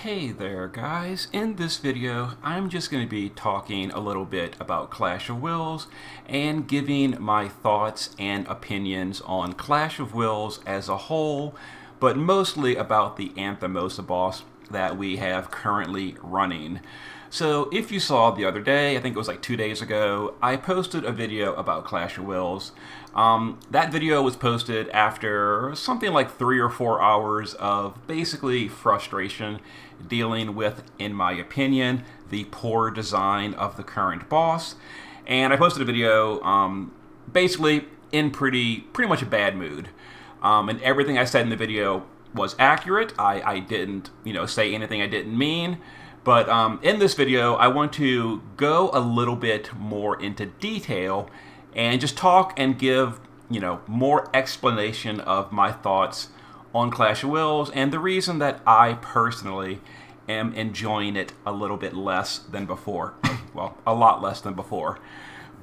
Hey there guys, in this video I'm just going to be talking a little bit about Clash of Wills and giving my thoughts and opinions on Clash of Wills as a whole, but mostly about the Anthemosa boss that we have currently running. So if you saw the other day, I think it was like 2 days ago, I posted a video about Clash of Wills. That video was posted after something like 3 or 4 hours of basically frustration dealing with, in my opinion, the poor design of the current boss. And I posted a video basically in pretty much a bad mood. And everything I said in the video was accurate. I didn't, say anything I didn't mean. But in this video, I want to go a little bit more into detail and just talk and give, more explanation of my thoughts on Clash of Wills and the reason that I personally am enjoying it a little bit less than before. Well, a lot less than before.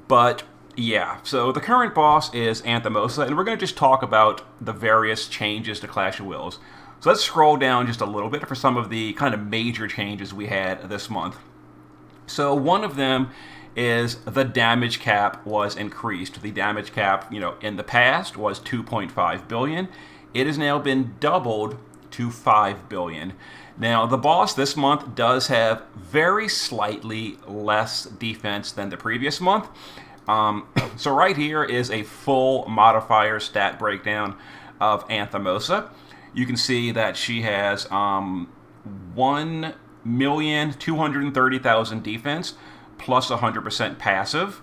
But yeah, so the current boss is Anthemosa, and we're going to just talk about the various changes to Clash of Wills. So let's scroll down just a little bit for some of the kind of major changes we had this month. So one of them is the damage cap was increased. The damage cap, in the past was 2.5 billion. It has now been doubled to 5 billion. Now, the boss this month does have very slightly less defense than the previous month. So right here is a full modifier stat breakdown of Anthemosa. You can see that she has 1,230,000 defense plus 100% passive.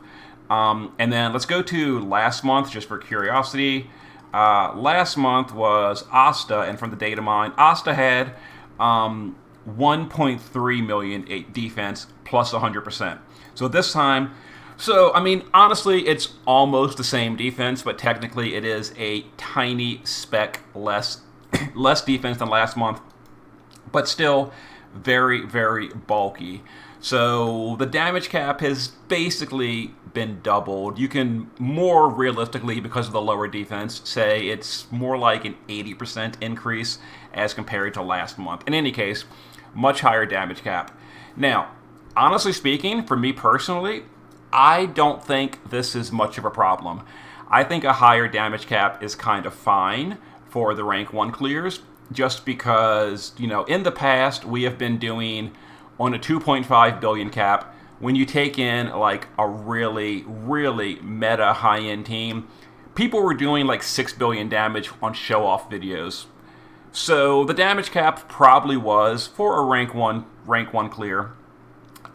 And then let's go to last month just for curiosity. Last month was Asta, and from the data mine, Asta had 1.3 million defense plus 100%. So this time, honestly, it's almost the same defense, but technically it is a tiny speck less defense than last month, but still very, very bulky. So the damage cap has basically been doubled. You can more realistically, because of the lower defense, say it's more like an 80% increase as compared to last month. In any case, much higher damage cap. Now, honestly speaking, for me personally, I don't think this is much of a problem. I think a higher damage cap is kind of fine for the rank 1 clears, just because, in the past we have been doing on a 2.5 billion cap, when you take in like a really, really meta high-end team, people were doing like 6 billion damage on show-off videos. So the damage cap probably was, for a rank 1 clear,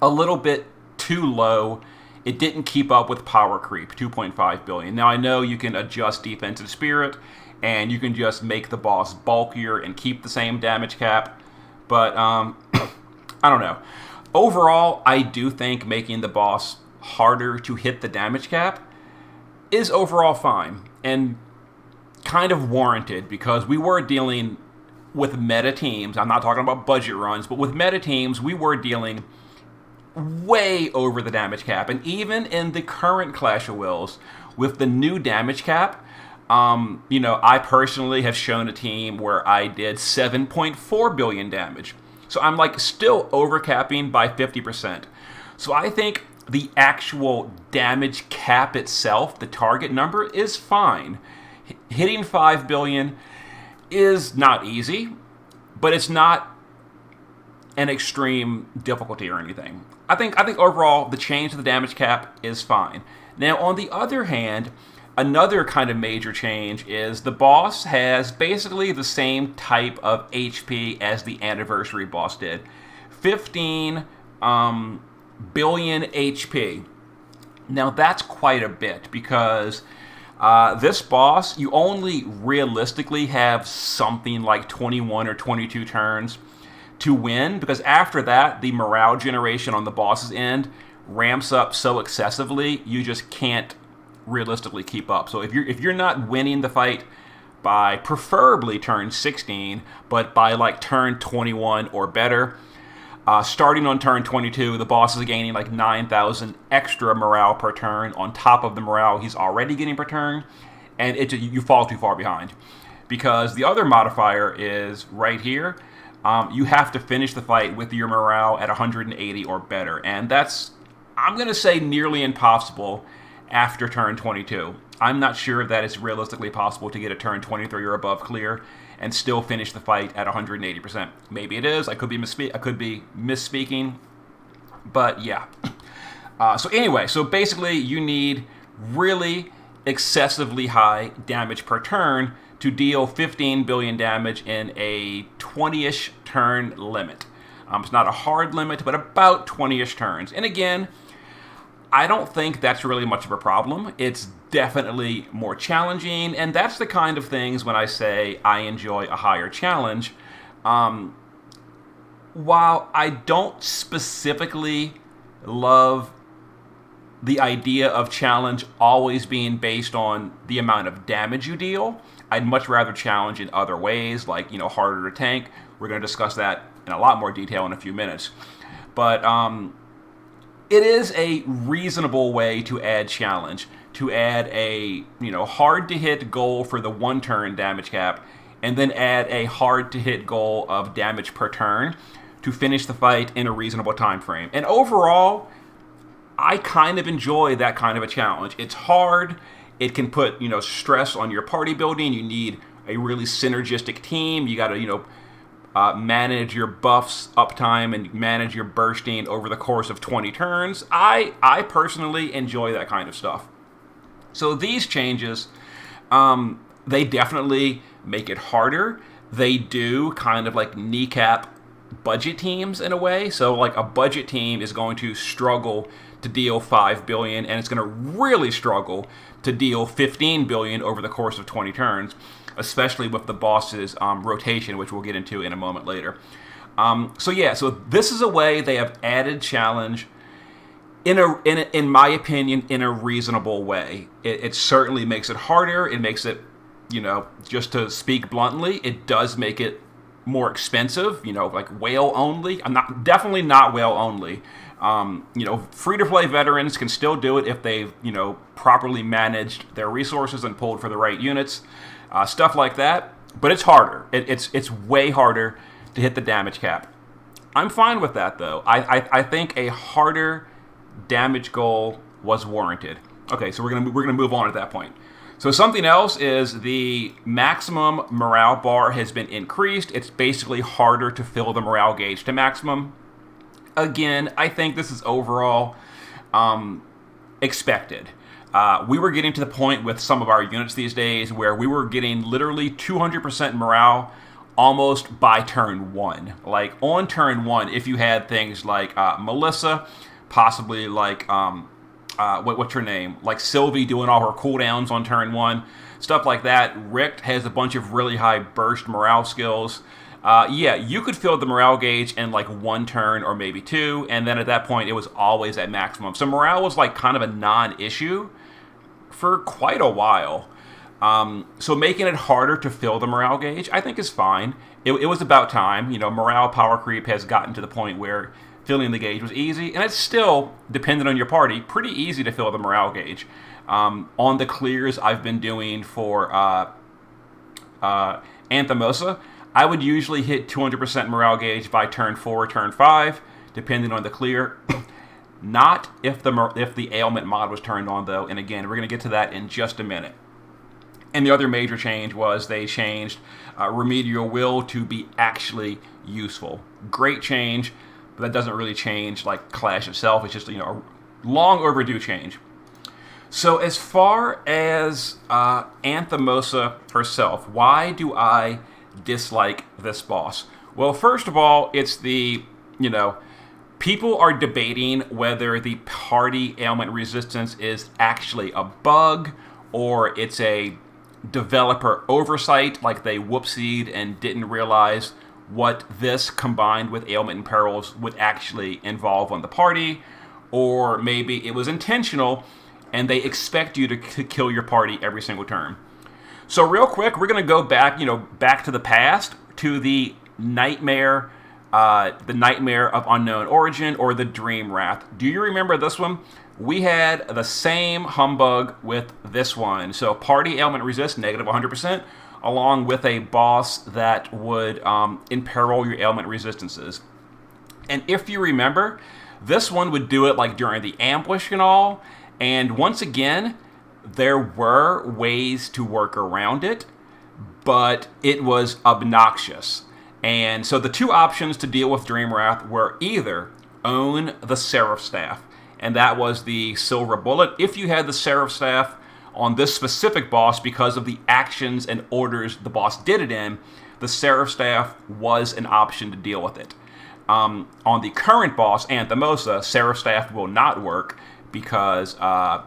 a little bit too low. It didn't keep up with power creep, 2.5 billion. Now I know you can adjust defensive spirit, and you can just make the boss bulkier and keep the same damage cap. But, I don't know. Overall, I do think making the boss harder to hit the damage cap is overall fine and kind of warranted, because we were dealing with meta teams. I'm not talking about budget runs, but with meta teams, we were dealing way over the damage cap. And even in the current Clash of Wills, with the new damage cap, I personally have shown a team where I did 7.4 billion damage. So I'm still overcapping by 50%. So I think the actual damage cap itself, the target number, is fine. Hitting 5 billion is not easy, but it's not an extreme difficulty or anything. I think overall the change to the damage cap is fine. Now, on the other hand, another kind of major change is the boss has basically the same type of HP as the Anniversary boss did. 15 billion HP. Now that's quite a bit, because this boss, you only realistically have something like 21 or 22 turns to win, because after that, the morale generation on the boss's end ramps up so excessively, you just can't realistically keep up. So if you're not winning the fight by preferably turn 16, but by turn 21 or better, starting on turn 22, the boss is gaining 9,000 extra morale per turn on top of the morale he's already getting per turn, and you fall too far behind. Because the other modifier is right here. you have to finish the fight with your morale at 180 or better. And that's, I'm going to say, nearly impossible after turn 22. I'm not sure if that is realistically possible to get a turn 23 or above clear and still finish the fight at 180%. Maybe it is. I could be misspeaking. But yeah. So anyway, so basically you need really excessively high damage per turn to deal 15 billion damage in a 20-ish turn limit. It's not a hard limit, but about 20-ish turns. And again, I don't think that's really much of a problem. It's definitely more challenging, and that's the kind of things when I say I enjoy a higher challenge. While I don't specifically love the idea of challenge always being based on the amount of damage you deal, I'd much rather challenge in other ways, like, harder to tank. We're going to discuss that in a lot more detail in a few minutes. But it is a reasonable way to add challenge, to add a hard to hit goal for the 1 turn damage cap, and then add a hard to hit goal of damage per turn to finish the fight in a reasonable time frame. And overall, I kind of enjoy that kind of a challenge. It's hard. It can put stress on your party building. You need a really synergistic team. You got to manage your buffs uptime and manage your bursting over the course of 20 turns. I personally enjoy that kind of stuff. So these changes, they definitely make it harder. They do kind of like kneecap budget teams in a way. So like a budget team is going to struggle to deal 5 billion, and it's going to really struggle to deal 15 billion over the course of 20 turns, especially with the boss's rotation, which we'll get into in a moment later. So this is a way they have added challenge in my opinion, in a reasonable way. It certainly makes it harder. It makes it, just to speak bluntly, it does make it more expensive, like whale only. Definitely not whale only. Free-to-play veterans can still do it if they've, properly managed their resources and pulled for the right units, stuff like that. But it's harder. It's way harder to hit the damage cap. I'm fine with that, though. I think a harder damage goal was warranted. Okay, so we're gonna move on at that point. So something else is the maximum morale bar has been increased. It's basically harder to fill the morale gauge to maximum. Again, I think this is overall expected. We were getting to the point with some of our units these days where we were getting literally 200% morale almost by turn 1. Like on turn 1, if you had things like Melissa, possibly like what's her name? Like Sylvie doing all her cooldowns on turn 1, stuff like that. Rick has a bunch of really high burst morale skills. You could fill the morale gauge in like 1 turn or maybe 2, and then at that point it was always at maximum. So morale was like kind of a non-issue for quite a while. So making it harder to fill the morale gauge, I think, is fine. It was about time. Morale power creep has gotten to the point where filling the gauge was easy, and it's still, dependent on your party, pretty easy to fill the morale gauge. On the clears I've been doing for Anthemosa, I would usually hit 200% morale gauge by turn 4 or turn 5, depending on the clear. Not if the Ailment Mod was turned on, though, and again, we're going to get to that in just a minute. And the other major change was they changed Remedial Will to be actually useful. Great change, but that doesn't really change like Clash itself. It's just a long overdue change. So as far as Anthemosa herself, why do I dislike this boss? Well, first of all, it's the, people are debating whether the party ailment resistance is actually a bug or it's a developer oversight, like they whoopsied and didn't realize what this combined with ailment and perils would actually involve on the party, or maybe it was intentional and they expect you to kill your party every single turn. So real quick, we're going to go back, back to the past, to the nightmare of unknown origin, or the Dream Wrath. Do you remember this one? We had the same humbug with this one. So party ailment resist, negative 100%. along with a boss that would imperil your ailment resistances. And if you remember, this one would do it like during the ambush and all. And once again, there were ways to work around it, but it was obnoxious. And so the two options to deal with Dreamwrath were either own the Seraph Staff, and that was the silver bullet. If you had the Seraph Staff on this specific boss, because of the actions and orders the boss did it in, the Seraph Staff was an option to deal with it. On the current boss, Anthemosa, Seraph Staff will not work because of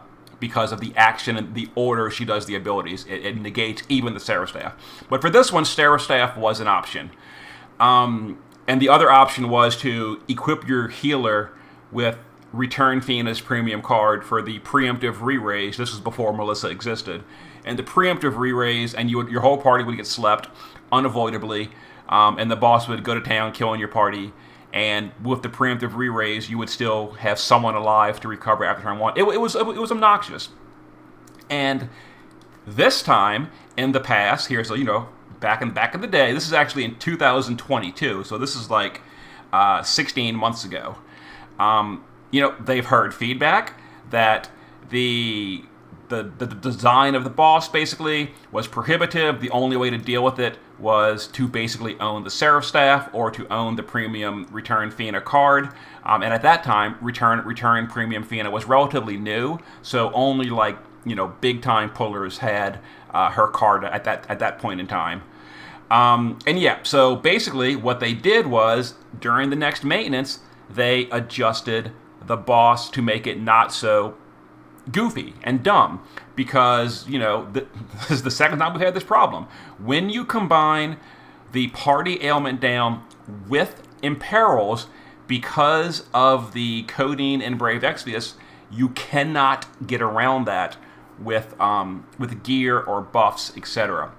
the action and the order she does the abilities. It negates even the Seraph Staff. But for this one, Seraph Staff was an option. And the other option was to equip your healer with Return Feena's premium card for the preemptive re-raise. This was before Melissa existed. And the preemptive re-raise, and your whole party would get slept unavoidably, and the boss would go to town killing your party. And with the preemptive re-raise, you would still have someone alive to recover after turn 1. It was obnoxious. And this time, in the past, here's, back in the day, this is actually in 2022, so this is like 16 months ago. They've heard feedback that the design of the boss basically was prohibitive. The only way to deal with it was to basically own the Seraph Staff or to own the premium Return Feena card. And at that time, Return Premium Feena was relatively new, so only big time pullers had her card at that point in time. So basically what they did was, during the next maintenance, they adjusted the boss to make it not so goofy and dumb, because this is the second time we've had this problem. When you combine the party ailment down with imperils, because of the Codeine and Brave Exvius, you cannot get around that with gear or buffs, etc.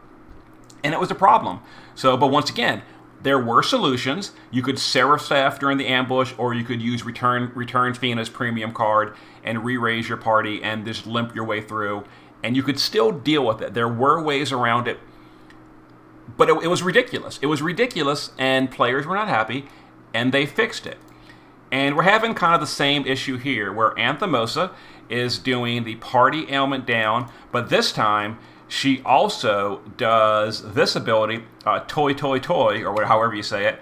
And it was a problem. But once again, there were solutions. You could Seraph Staff during the ambush, or you could use Return Feena's premium card and re-raise your party and just limp your way through. And you could still deal with it. There were ways around it. But it was ridiculous. It was ridiculous, and players were not happy, and they fixed it. And we're having kind of the same issue here, where Anthemosa is doing the party ailment down, but this time she also does this ability, Toy, or however you say it,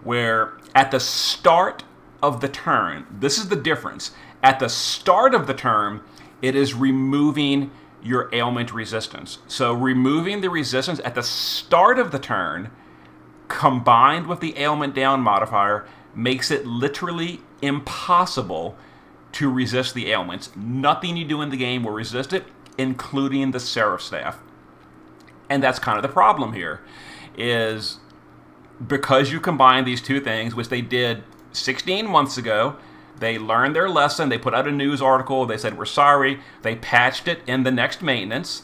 where at the start of the turn, this is the difference. At the start of the turn, it is removing your ailment resistance. So removing the resistance at the start of the turn, combined with the ailment down modifier, makes it literally impossible to resist the ailments. Nothing you do in the game will resist it, including the Seraph Staff. And that's kind of the problem here, is because you combine these two things, which they did 16 months ago, they learned their lesson, they put out a news article, they said, we're sorry, they patched it in the next maintenance,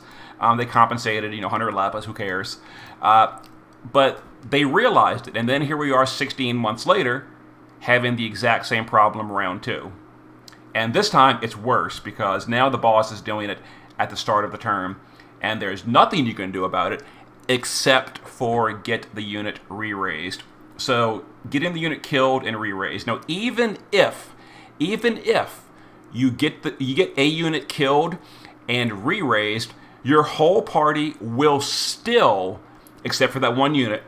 they compensated, 100 Lapis, who cares, but they realized it, and then here we are 16 months later, having the exact same problem round 2. And this time, it's worse, because now the boss is doing it at the start of the turn, and there's nothing you can do about it except for get the unit re-raised. So, getting the unit killed and re-raised. Now, even if you get a unit killed and re-raised, your whole party will still, except for that one unit,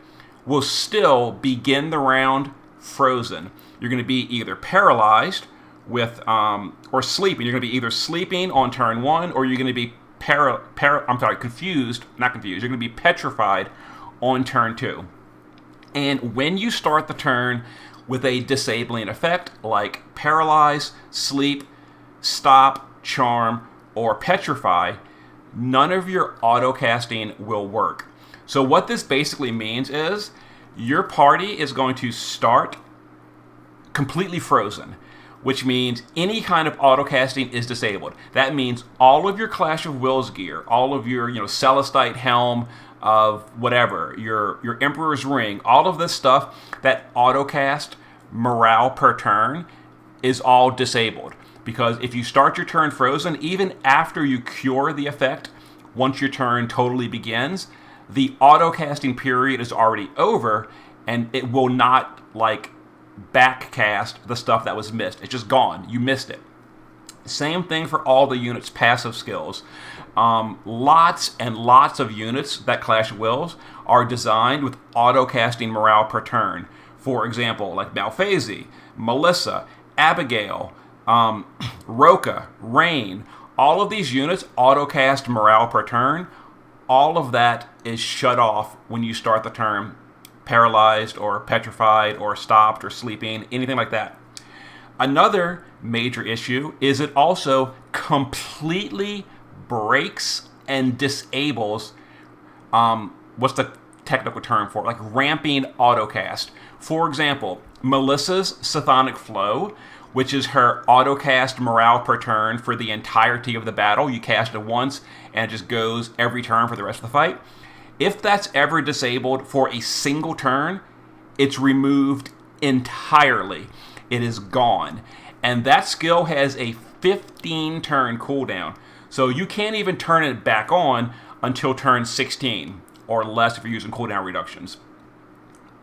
will still begin the round frozen. You're going to be either paralyzed with or sleeping. You're going to be either sleeping on turn 1, or you're going to be confused. Not confused. You're going to be petrified on turn 2. And when you start the turn with a disabling effect like paralyze, sleep, stop, charm, or petrify, none of your auto casting will work. So what this basically means is your party is going to start completely frozen, which means any kind of auto casting is disabled. That means all of your Clash of Wills gear, all of your Celestite helm of whatever, your Emperor's Ring, all of this stuff that auto cast morale per turn is all disabled. Because if you start your turn frozen, even after you cure the effect, once your turn totally begins, the auto casting period is already over, and it will not like backcast the stuff that was missed. It's just gone. You missed it. Same thing for all the units' passive skills. Lots and lots of units that Clash of Wills are designed with auto-casting morale per turn. For example, like Malphasy, Melissa, Abigail, Roka, Rain. All of these units auto-cast morale per turn. All of that is shut off when you start the turn paralyzed or petrified or stopped or sleeping, anything like that. Another major issue is it also completely breaks and disables what's the technical term for it? Like ramping autocast. For example, Melissa's Symphonic Flow, which is her autocast morale per turn for the entirety of the battle. You cast it once and it just goes every turn for the rest of the fight. If that's ever disabled for a single turn, it's removed entirely. It is gone. And that skill has a 15-turn cooldown. So you can't even turn it back on until turn 16, or less if you're using cooldown reductions.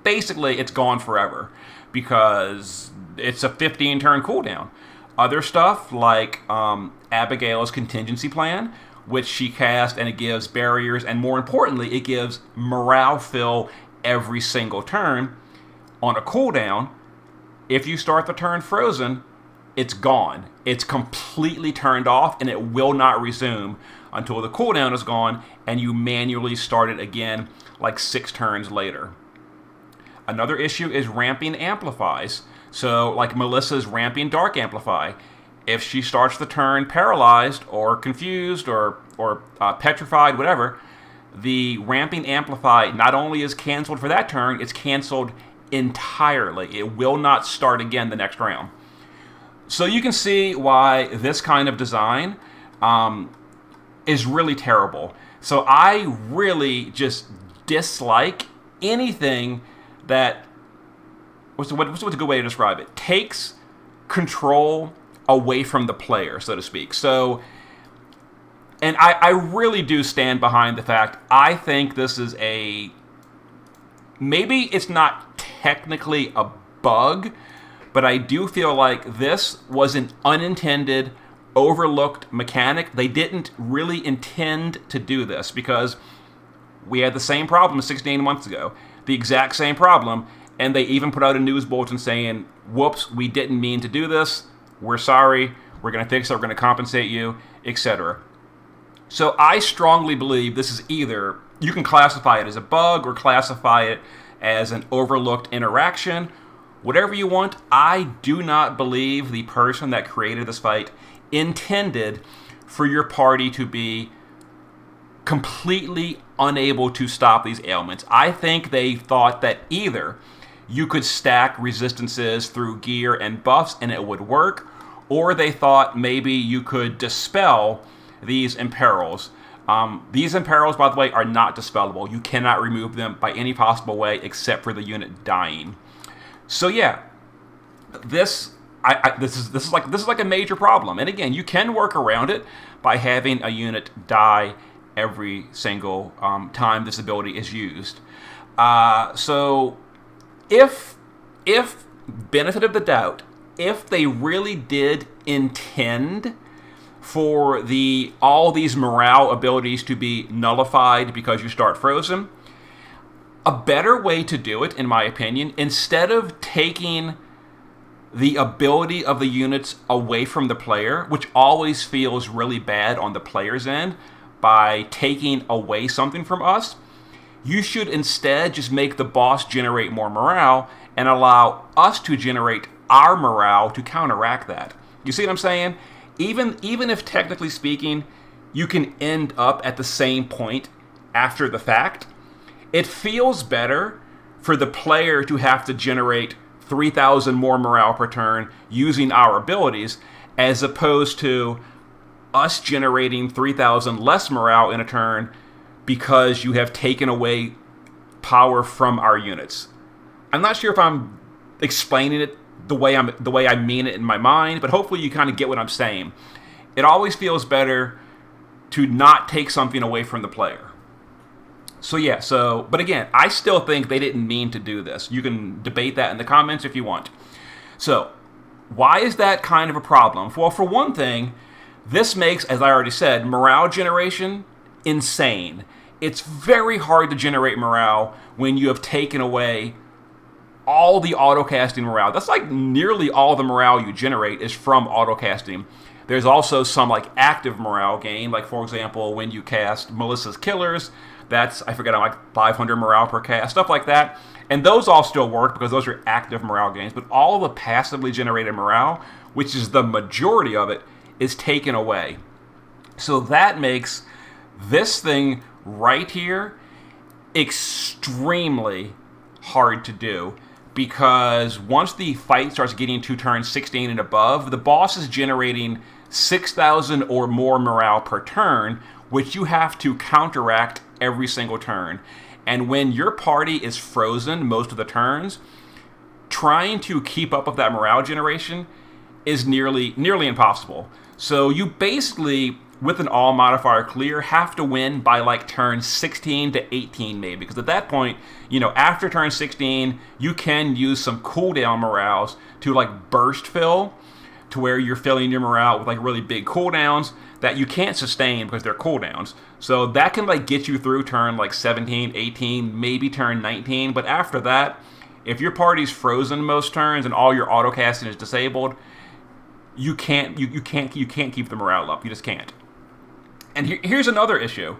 Basically, it's gone forever because it's a 15-turn cooldown. Other stuff like Abigail's Contingency Plan, which she cast, and it gives barriers, and more importantly, it gives morale fill every single turn on a cooldown. If you start the turn frozen, it's gone. It's completely turned off, and it will not resume until the cooldown is gone and you manually start it again like 6 turns later. Another issue is ramping amplifies. So like Melissa's ramping Dark Amplify, if she starts the turn paralyzed or confused or petrified, whatever, the ramping amplify not only is canceled for that turn, it's canceled entirely. It will not start again the next round. So you can see why this kind of design is really terrible. So I really just dislike anything that, what's a good way to describe it? Takes control away from the player, so to speak. So, and I really do stand behind the fact, I think this is maybe it's not technically a bug, but I do feel like this was an unintended, overlooked mechanic. They didn't really intend to do this because we had the same problem 16 months ago. The exact same problem, and they even put out a news bulletin saying, whoops, we didn't mean to do this. We're sorry. We're going to fix it. We're going to compensate you, etc. So I strongly believe this is either, you can classify it as a bug or classify it as an overlooked interaction. Whatever you want, I do not believe the person that created this fight intended for your party to be completely unable to stop these ailments. I think they thought that either you could stack resistances through gear and buffs and it would work, or they thought maybe you could dispel these imperils. These imperils, by the way, are not dispellable. You cannot remove them by any possible way except for the unit dying. So yeah, this is like a major problem. And again, you can work around it by having a unit die every single time this ability is used. So if benefit of the doubt, if they really did intend for all these morale abilities to be nullified because you start frozen, a better way to do it, in my opinion, instead of taking the ability of the units away from the player, which always feels really bad on the player's end, by taking away something from us, you should instead just make the boss generate more morale and allow us to generate our morale to counteract that. You see what I'm saying? Even if technically speaking, you can end up at the same point after the fact, it feels better for the player to have to generate 3,000 more morale per turn using our abilities, as opposed to us generating 3,000 less morale in a turn because you have taken away power from our units. I'm not sure if I'm explaining it the way I mean it in my mind, but hopefully you kind of get what I'm saying. It always feels better to not take something away from the player. So yeah, but again, I still think they didn't mean to do this. You can debate that in the comments if you want. So, why is that kind of a problem? Well, for one thing, this makes, as I already said, morale generation insane. It's very hard to generate morale when you have taken away all the autocasting morale. That's like nearly all the morale you generate is from autocasting. There's also some like active morale gain, like for example, when you cast Melissa's Killers, that's, I forget, like 500 morale per cast, stuff like that. And those all still work because those are active morale gains. But all the passively generated morale, which is the majority of it, is taken away. So that makes this thing right here extremely hard to do, because once the fight starts getting to turn 16 and above, the boss is generating 6,000 or more morale per turn, which you have to counteract every single turn. And when your party is frozen most of the turns, trying to keep up with that morale generation is nearly impossible. So you basically, with an all modifier clear, have to win by like turn 16 to 18 maybe. Because at that point, after turn 16, you can use some cooldown morales to like burst fill, to where you're filling your morale with like really big cooldowns that you can't sustain because they're cooldowns. So that can like get you through turn like 17, 18, maybe turn 19. But after that, if your party's frozen most turns and all your autocasting is disabled, you can't keep the morale up. You just can't. And here's another issue.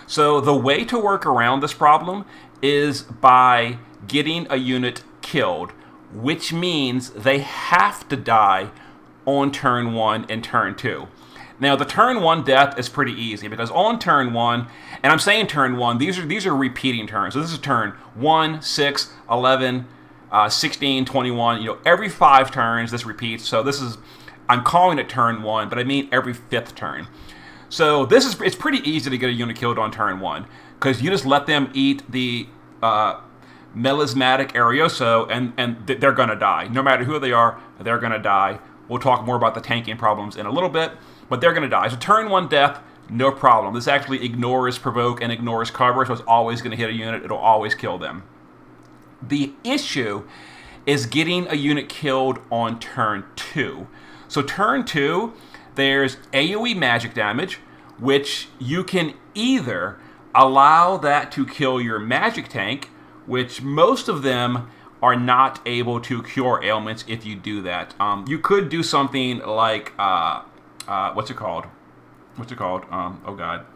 So the way to work around this problem is by getting a unit killed, which means they have to die on turn 1 and turn 2. Now, the turn 1 death is pretty easy, because on turn 1, and I'm saying turn 1, these are repeating turns. So this is turn 1, 6, 11, 16, 21. Every 5 turns this repeats. So I'm calling it turn 1, but I mean every 5th turn. So it's pretty easy to get a unit killed on turn 1, because you just let them eat the melismatic Arioso, and they're going to die. No matter who they are, they're going to die. We'll talk more about the tanking problems in a little bit, but they're going to die. So turn 1 death, no problem. This actually ignores provoke and ignores cover, so it's always going to hit a unit. It'll always kill them. The issue is getting a unit killed on turn 2. So turn 2, there's AoE magic damage, which you can either allow that to kill your magic tank, which most of them are not able to cure ailments if you do that. You could do something like, what's it called? Oh god.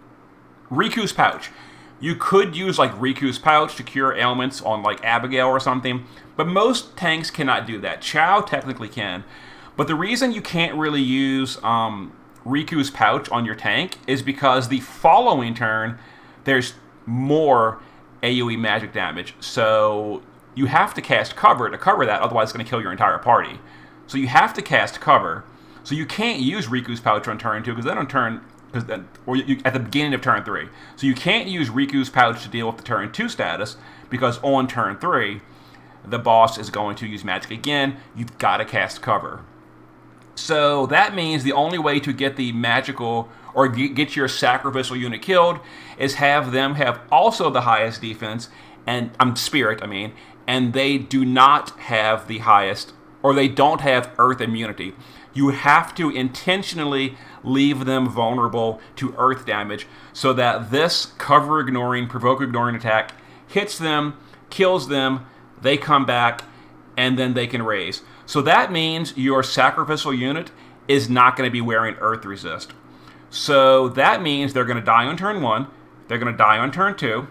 Riku's Pouch. You could use like Riku's Pouch to cure ailments on like Abigail or something, but most tanks cannot do that. Chow technically can. But the reason you can't really use Riku's Pouch on your tank is because the following turn, there's more AoE magic damage. So you have to cast cover to cover that, otherwise it's going to kill your entire party. So you have to cast cover. So you can't use Riku's Pouch on turn 2, because then at the beginning of turn 3. So you can't use Riku's Pouch to deal with the turn 2 status, because on turn 3, the boss is going to use magic again. You've got to cast cover. So that means the only way to get the magical, or get your sacrificial unit killed, is have them have also the highest defense, and spirit, and they do not have the highest, or they don't have earth immunity. You have to intentionally leave them vulnerable to earth damage, so that this cover ignoring, provoke ignoring attack hits them, kills them, they come back, and then they can raise. So that means your sacrificial unit is not going to be wearing earth resist. So that means they're going to die on turn 1, they're going to die on turn 2,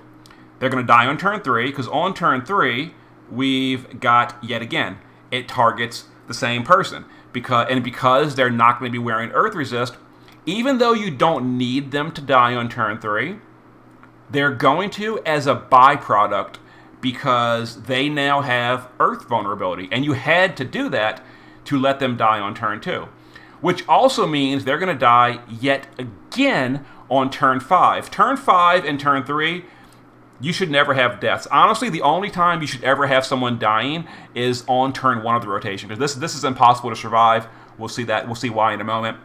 they're going to die on turn 3, because on turn 3, we've got, yet again, it targets the same person. Because they're not going to be wearing earth resist, even though you don't need them to die on turn 3, they're going to as a byproduct, because they now have earth vulnerability. And you had to do that to let them die on turn 2. Which also means they're going to die yet again on turn 5. Turn 5 and turn 3, you should never have deaths. Honestly, the only time you should ever have someone dying is on turn 1 of the rotation, because this is impossible to survive. We'll see why in a moment.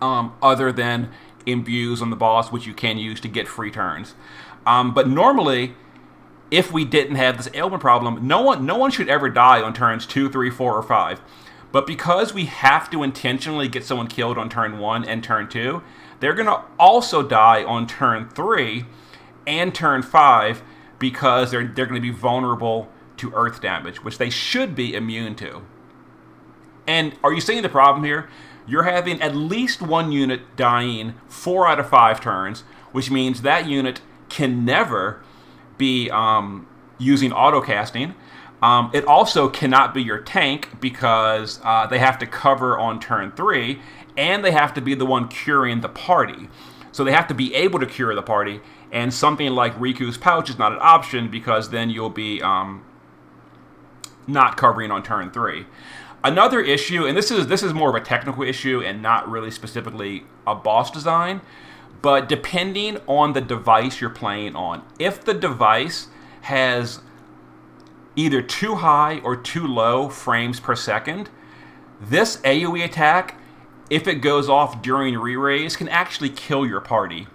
Other than imbues on the boss, which you can use to get free turns. But normally, if we didn't have this ailment problem, no one should ever die on turns 2, 3, 4, or 5. But because we have to intentionally get someone killed on turn 1 and turn 2, they're going to also die on turn 3 and turn 5 because they're going to be vulnerable to earth damage, which they should be immune to. And are you seeing the problem here? You're having at least one unit dying 4 out of 5 turns, which means that unit can never be using auto-casting. It also cannot be your tank because they have to cover on turn 3, and they have to be the one curing the party. So they have to be able to cure the party, and something like Riku's Pouch is not an option because then you'll be not covering on turn 3. Another issue, and this is more of a technical issue and not really specifically a boss design, but depending on the device you're playing on, if the device has either too high or too low frames per second, this AoE attack, if it goes off during re-raise, can actually kill your party.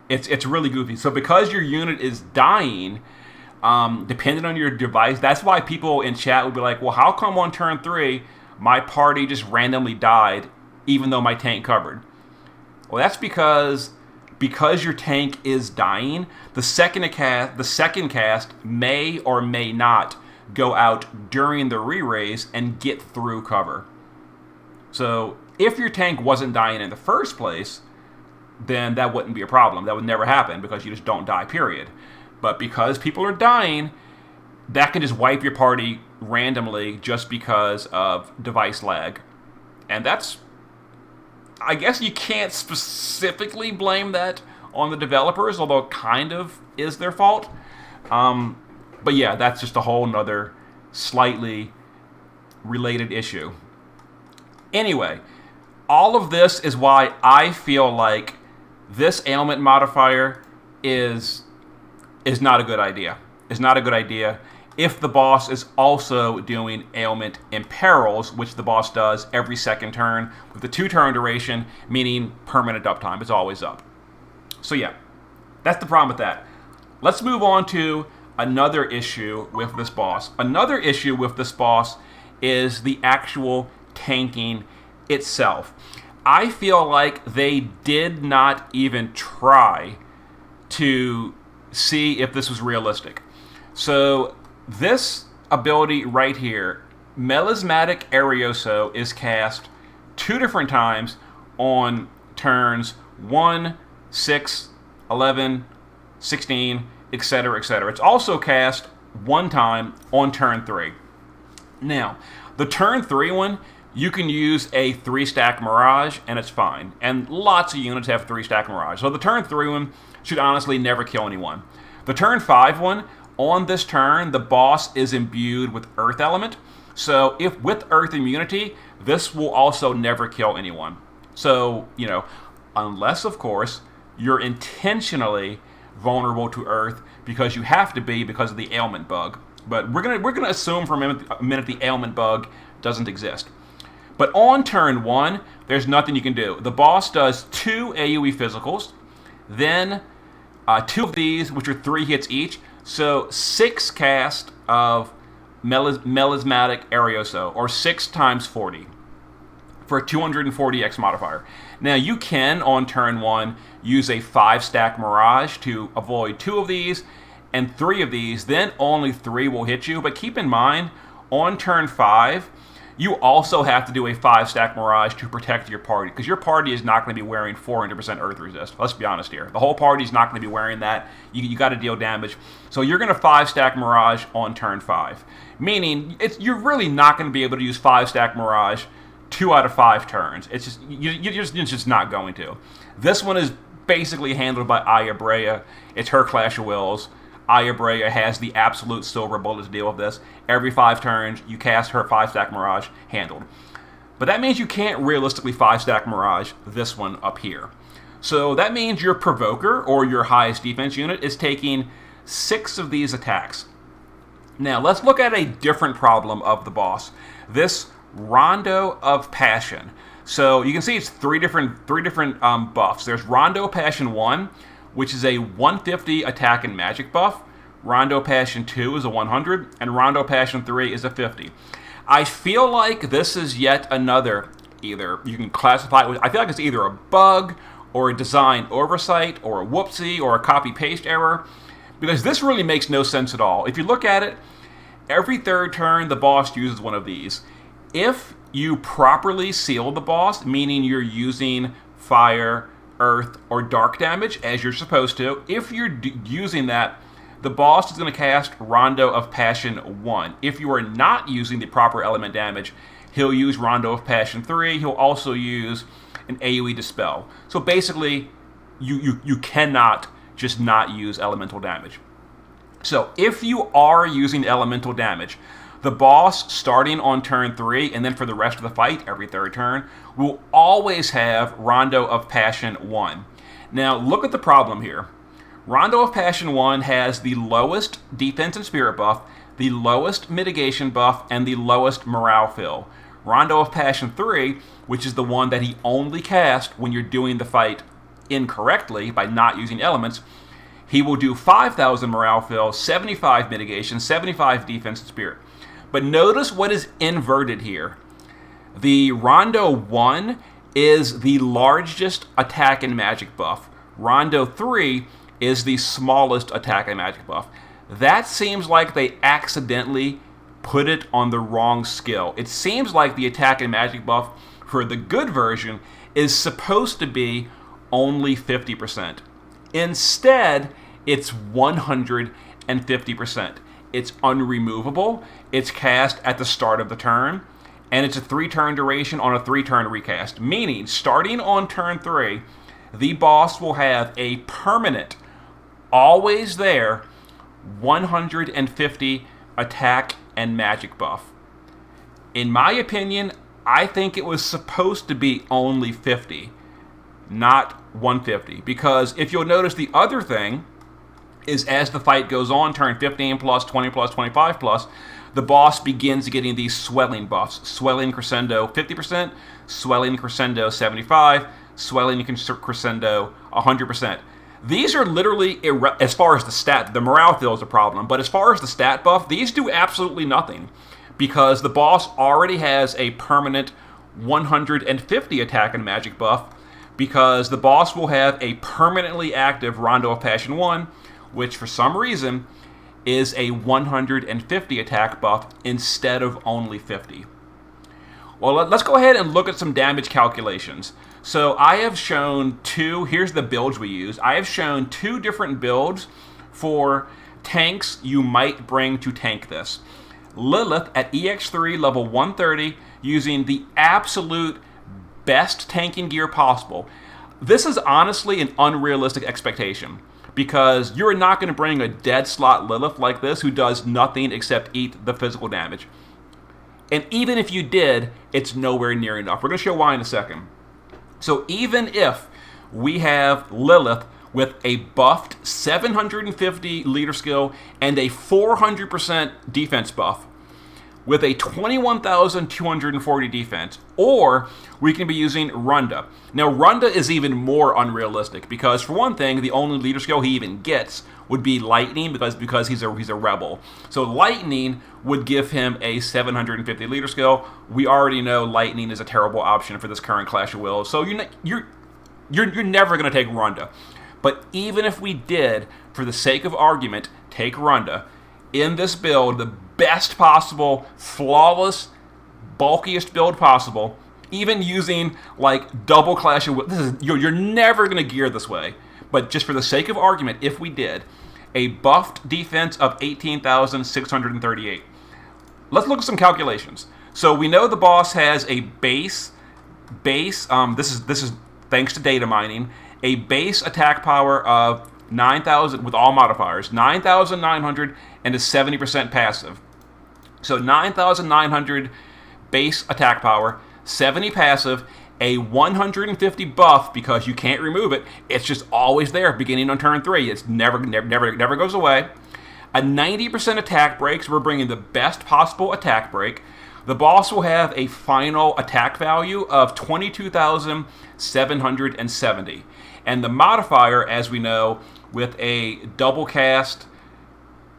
It's really goofy. So because your unit is dying, depending on your device, that's why people in chat would be like, well, how come on turn 3 my party just randomly died even though my tank covered? Well, that's because your tank is dying, the second cast may or may not go out during the re-raise and get through cover. So if your tank wasn't dying in the first place, then that wouldn't be a problem. That would never happen because you just don't die, period. But because people are dying, that can just wipe your party randomly just because of device lag. And that's, I guess you can't specifically blame that on the developers, although it kind of is their fault. But yeah, that's just a whole nother slightly related issue. Anyway, all of this is why I feel like this ailment modifier is not a good idea. It's not a good idea if the boss is also doing ailment imperils, which the boss does every second turn with the 2-turn duration, meaning permanent uptime. It's always up. So yeah, that's the problem with that. Let's move on to another issue with this boss. Another issue with this boss is the actual tanking itself. I feel like they did not even try to see if this was realistic. So this ability right here, Melismatic Arioso, is cast 2 different times on turns 1, 6, 11, 16, etc., etc. It's also cast 1 time on turn 3. Now, the turn 3 one, you can use a 3-stack Mirage, and it's fine. And lots of units have 3-stack Mirage. So the turn 3 one should honestly never kill anyone. The turn 5 one, on this turn, the boss is imbued with Earth Element. So if with Earth immunity, this will also never kill anyone. So, unless, of course, you're intentionally vulnerable to Earth because you have to be because of the ailment bug. But we're gonna assume for a minute the ailment bug doesn't exist. But on turn 1, there's nothing you can do. The boss does 2 AoE physicals, then 2 of these, which are 3 hits each. So 6 cast of Melismatic Arioso, or 6 times 40, for a 240x modifier. Now you can, on turn 1, use a 5-stack Mirage to avoid 2 of these, and 3 of these, then only 3 will hit you. But keep in mind, on turn 5, you also have to do a 5-stack Mirage to protect your party, because your party is not going to be wearing 400% Earth Resist. Let's be honest here. The whole party is not going to be wearing that. You got to deal damage. So you're going to 5-stack Mirage on turn 5, meaning you're really not going to be able to use 5-stack Mirage 2 out of 5 turns. It's just you're just not going to. This one is basically handled by Aya Brea. It's her Clash of Wills. Aya Brea has the absolute silver bullet to deal with this. Every 5 turns, you cast her 5-stack Mirage, handled. But that means you can't realistically 5-stack Mirage this one up here. So that means your Provoker, or your highest defense unit, is taking 6 of these attacks. Now, let's look at a different problem of the boss. This Rondo of Passion. So you can see it's three different buffs. There's Rondo Passion 1, which is a 150 attack and magic buff. Rondo Passion 2 is a 100, and Rondo Passion 3 is a 50. I feel like this is yet another, either you can classify it with, I feel like it's either a bug or a design oversight or a whoopsie or a copy-paste error, because this really makes no sense at all. If you look at it, every third turn the boss uses one of these. If you properly seal the boss, meaning you're using fire, earth, or dark damage as you're supposed to, if you're using that, the boss is going to cast Rondo of Passion 1. If you are not using the proper element damage, he'll use Rondo of Passion 3. He'll also use an AoE Dispel. So basically, you cannot just not use elemental damage. So if you are using elemental damage, the boss, starting on turn 3, and then for the rest of the fight, every third turn, will always have Rondo of Passion 1. Now, look at the problem here. Rondo of Passion 1 has the lowest defense and spirit buff, the lowest mitigation buff, and the lowest morale fill. Rondo of Passion 3, which is the one that he only casts when you're doing the fight incorrectly by not using elements, he will do 5,000 morale fill, 75 mitigation, 75 defense and spirit. But notice what is inverted here. The Rondo 1 is the largest attack and magic buff. Rondo 3 is the smallest attack and magic buff. That seems like they accidentally put it on the wrong skill. It seems like the attack and magic buff for the good version is supposed to be only 50%. Instead, it's 150%. It's unremovable, it's cast at the start of the turn, and it's a 3-turn duration on a 3-turn recast. Meaning, starting on turn 3, the boss will have a permanent, always there, 150 attack and magic buff. In my opinion, I think it was supposed to be only 50, not 150. Because if you'll notice, the other thing is as the fight goes on, turn 15 plus, 20 plus, 25 plus, the boss begins getting these swelling buffs. Swelling Crescendo 50%, Swelling Crescendo 75, Swelling Crescendo 100%. These are literally, as far as the stat, the morale fill is a problem, but as far as the stat buff, these do absolutely nothing, because the boss already has a permanent 150 attack and magic buff, because the boss will have a permanently active Rondo of Passion 1, which for some reason is a 150 attack buff instead of only 50. Well, let's go ahead and look at some damage calculations. So I have shown here's the builds we use. I have shown 2 different builds for tanks you might bring to tank this. Lilith at EX3 level 130 using the absolute best tanking gear possible. This is honestly an unrealistic expectation, because you're not going to bring a dead slot Lilith like this who does nothing except eat the physical damage. And even if you did, it's nowhere near enough. We're going to show why in a second. So even if we have Lilith with a buffed 750 leader skill and a 400% defense buff with a 21,240 defense, or we can be using Runda. Now, Runda is even more unrealistic because, for one thing, the only leader skill he even gets would be Lightning because he's a rebel. So Lightning would give him a 750 leader skill. We already know Lightning is a terrible option for this current Clash of Wills. So you're never going to take Runda. But even if we did, for the sake of argument, take Runda, in this build, the best possible, flawless, bulkiest build possible, even using like double Clash of Wills, you're never going to gear this way. But just for the sake of argument, if we did, a buffed defense of 18,638. Let's look at some calculations. So we know the boss has a base. This is thanks to data mining. A base attack power of 9,000 with all modifiers, 9,900, and a 70% passive. So 9,900 base attack power, 70 passive, a 150 buff because you can't remove it. It's just always there beginning on turn 3. It's never goes away. A 90% attack break, so we're bringing the best possible attack break. The boss will have a final attack value of 22,770. And the modifier, as we know, with a double cast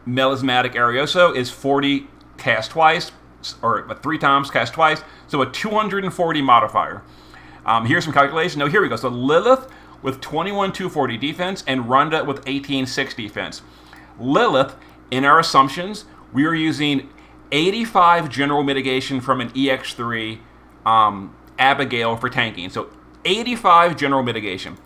Melismatic Arioso is 40 cast twice, or 3 times cast twice, so a 240 modifier. Here's some calculation. No, here we go. So Lilith with 21,240 defense and Runda with 18,6 defense. Lilith, in our assumptions, we are using 85 general mitigation from an EX3 Abigail for tanking. So 85 general mitigation.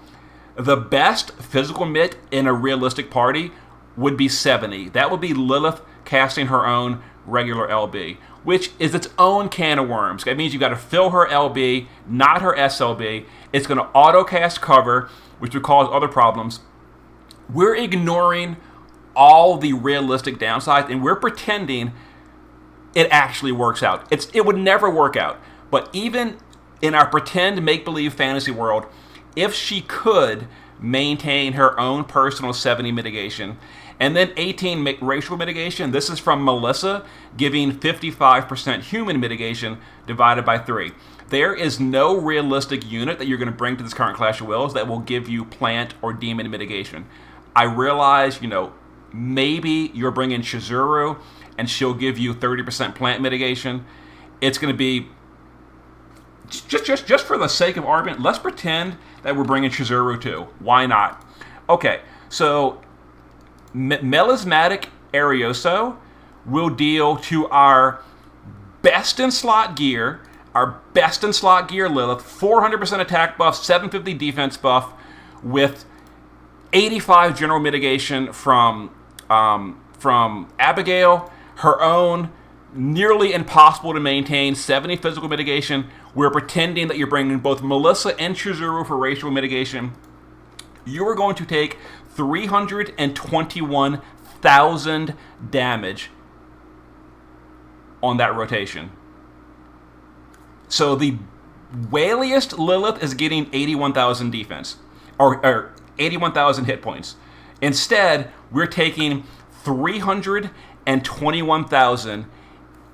The best physical mit in a realistic party would be 70. That would be Lilith casting her own regular LB, which is its own can of worms. That means you got to fill her LB, not her SLB. It's going to auto-cast cover, which would cause other problems. We're ignoring all the realistic downsides, and we're pretending it actually works out. It would never work out. But even in our pretend make-believe fantasy world, if she could maintain her own personal 70 mitigation, and then 18 racial mitigation, this is from Melissa, giving 55% human mitigation divided by 3. There is no realistic unit that you're going to bring to this current Clash of Wills that will give you plant or demon mitigation. I realize, maybe you're bringing Chizuru, and she'll give you 30% plant mitigation. It's going to be, just for the sake of argument, let's pretend that we're bringing Chizuru too. Why not? Okay, so Melismatic Arioso will deal to our best in slot gear, Lilith, 400% attack buff, 750 defense buff, with 85 general mitigation from Abigail, her own nearly impossible to maintain 70 physical mitigation. We're pretending that you're bringing both Melissa and Chizuru for racial mitigation. You are going to take 321,000 damage on that rotation. So the whaliest Lilith is getting 81,000 defense, or 81,000 hit points. Instead, we're taking 321,000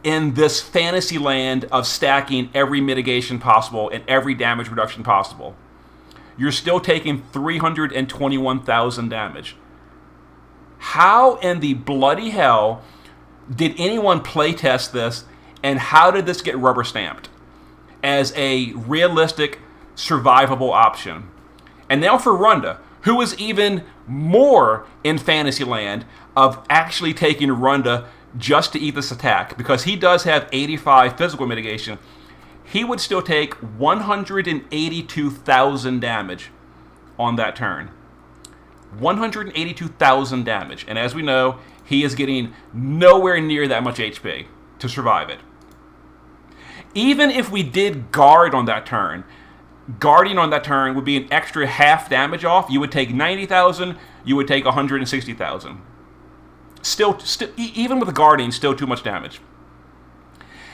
in this fantasy land of stacking every mitigation possible and every damage reduction possible. You're still taking 321,000 damage. How in the bloody hell did anyone playtest this, and how did this get rubber stamped as a realistic, survivable option? And now for Runda, who is even more in Fantasyland of actually taking Runda just to eat this attack, because he does have 85 physical mitigation. He would still take 182,000 damage on that turn. 182,000 damage. And as we know, he is getting nowhere near that much HP to survive it. Even if we did guard on that turn, guarding on that turn would be an extra half damage off. You would take 90,000, you would take 160,000. Still, even with guarding, still too much damage.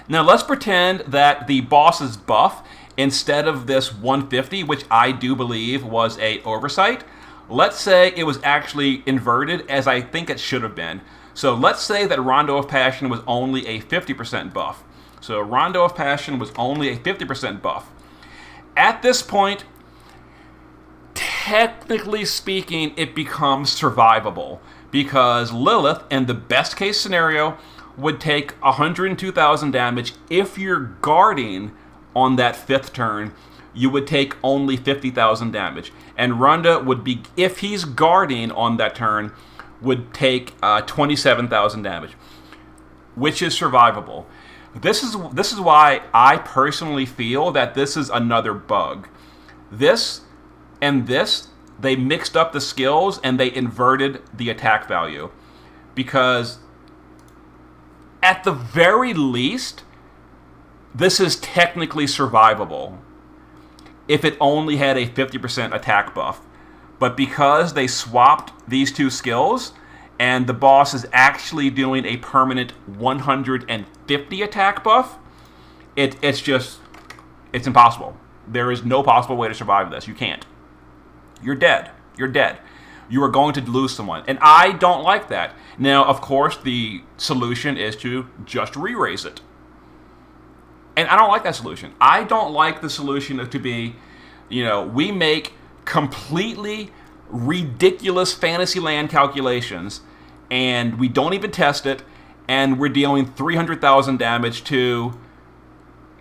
Now let's pretend that the boss's buff, instead of this 150, which I do believe was a oversight, let's say it was actually inverted, as I think it should have been. So let's say that Rondo of Passion was only a 50% buff. So Rondo of Passion was only a 50% buff. At this point, technically speaking, it becomes survivable, because Lilith, in the best case scenario, would take 102,000 damage. If you're guarding on that 5th turn, you would take only 50,000 damage. And Runda would be, if he's guarding on that turn, would take 27,000 damage, which is survivable. This is why I personally feel that this is another bug. This and this, they mixed up the skills and they inverted the attack value. Because at the very least, this is technically survivable if it only had a 50% attack buff. But because they swapped these two skills, and the boss is actually doing a permanent 150 attack buff, it's impossible. There is no possible way to survive this. You can't. You're dead. You're dead. You are going to lose someone. And I don't like that. Now, of course, the solution is to just re-raise it. And I don't like that solution. I don't like the solution to be, we make completely ridiculous Fantasyland calculations, and we don't even test it, and we're dealing 300,000 damage to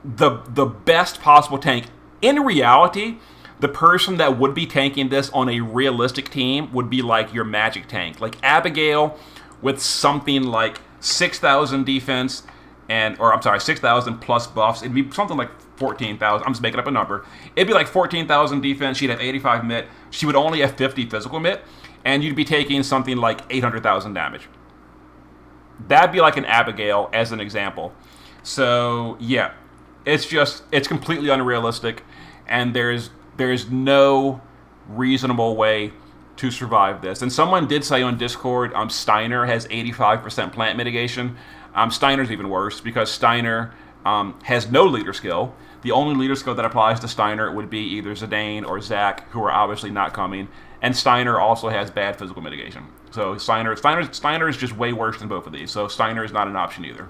the best possible tank. In reality, the person that would be tanking this on a realistic team would be like your Magic tank. Like Abigail with something like 6,000 defense, 6,000 plus buffs. It'd be something like 14,000. I'm just making up a number. It'd be like 14,000 defense. She'd have 85 mit. She would only have 50 physical mit, and you'd be taking something like 800,000 damage. That'd be like an Abigail as an example. So yeah, it's completely unrealistic, and there's no reasonable way to survive this. And someone did say on Discord, Steiner has 85% plant mitigation. Steiner's even worse because Steiner has no leader skill. The only leader skill that applies to Steiner would be either Zidane or Zach, who are obviously not coming. And Steiner also has bad physical mitigation. So Steiner is just way worse than both of these. So Steiner is not an option either.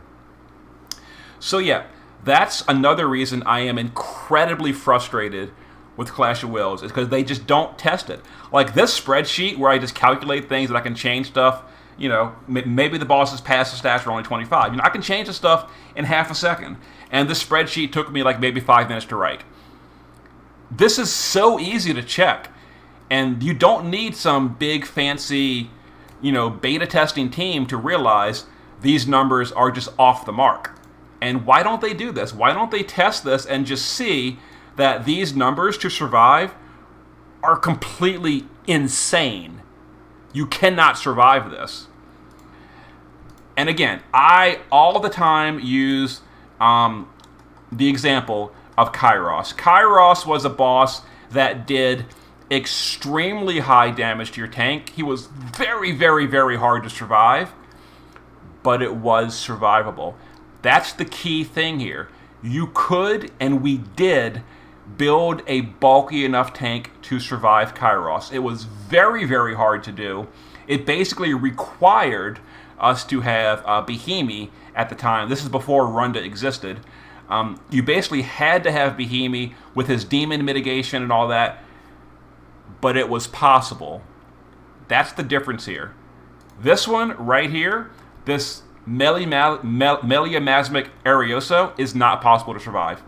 So yeah, that's another reason I am incredibly frustrated with Clash of Wills, is because they just don't test it. Like this spreadsheet where I just calculate things that I can change stuff. You know, maybe the boss's passive stats are only 25. You know, I can change the stuff in half a second. And this spreadsheet took me like maybe 5 minutes to write. This is so easy to check. And you don't need some big fancy, beta testing team to realize these numbers are just off the mark. And why don't they do this? Why don't they test this and just see that these numbers to survive are completely insane? You cannot survive this. And again, I all the time use the example of Kairos. Kairos was a boss that did extremely high damage to your tank. He was very, very, very hard to survive, but it was survivable. That's the key thing here. You could, and we did, build a bulky enough tank to survive Kairos. It was very, very hard to do. It basically required us to have Behemoth at the time. This is before Runda existed. You basically had to have Behemoth with his demon mitigation and all that, but it was possible. That's the difference here. This one right here, this Meliamasmic Arioso, is not possible to survive.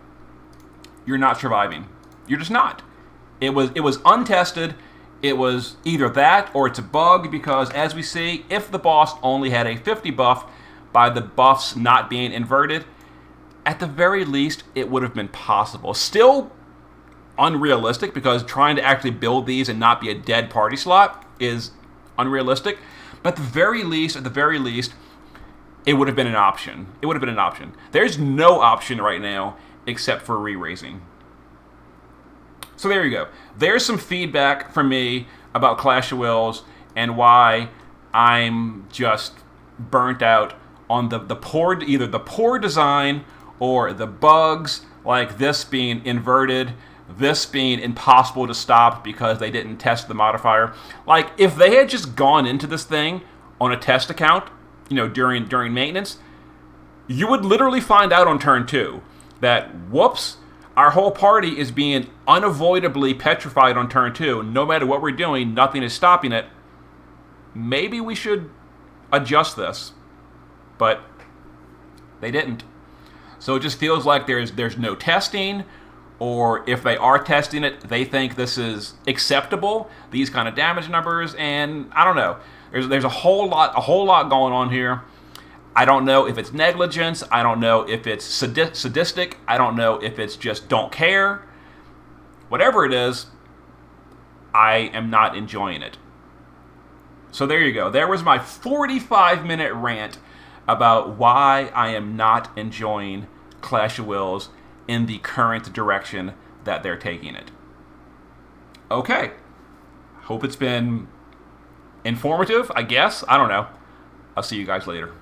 You're not surviving. You're just not. It was untested. It was either that or it's a bug, because as we see, if the boss only had a 50 buff by the buffs not being inverted, at the very least it would have been possible. Still unrealistic, because trying to actually build these and not be a dead party slot is unrealistic. But at the very least, it would have been an option. It would have been an option. There's no option right now except for re-raising. So there you go. There's some feedback from me about Clash of Wills and why I'm just burnt out on either the poor design or the bugs, like this being inverted, this being impossible to stop because they didn't test the modifier. Like, if they had just gone into this thing on a test account, during maintenance, you would literally find out on turn 2 that, whoops, our whole party is being unavoidably petrified on turn 2. No matter what we're doing, nothing is stopping it. Maybe we should adjust this. But they didn't. So it just feels like there's no testing, or if they are testing it, they think this is acceptable, these kind of damage numbers, and I don't know. There's a whole lot going on here. I don't know if it's negligence. I don't know if it's sadistic. I don't know if it's just don't care. Whatever it is, I am not enjoying it. So there you go. There was my 45-minute rant about why I am not enjoying Clash of Wills in the current direction that they're taking it. Okay. Hope it's been informative, I guess. I don't know. I'll see you guys later.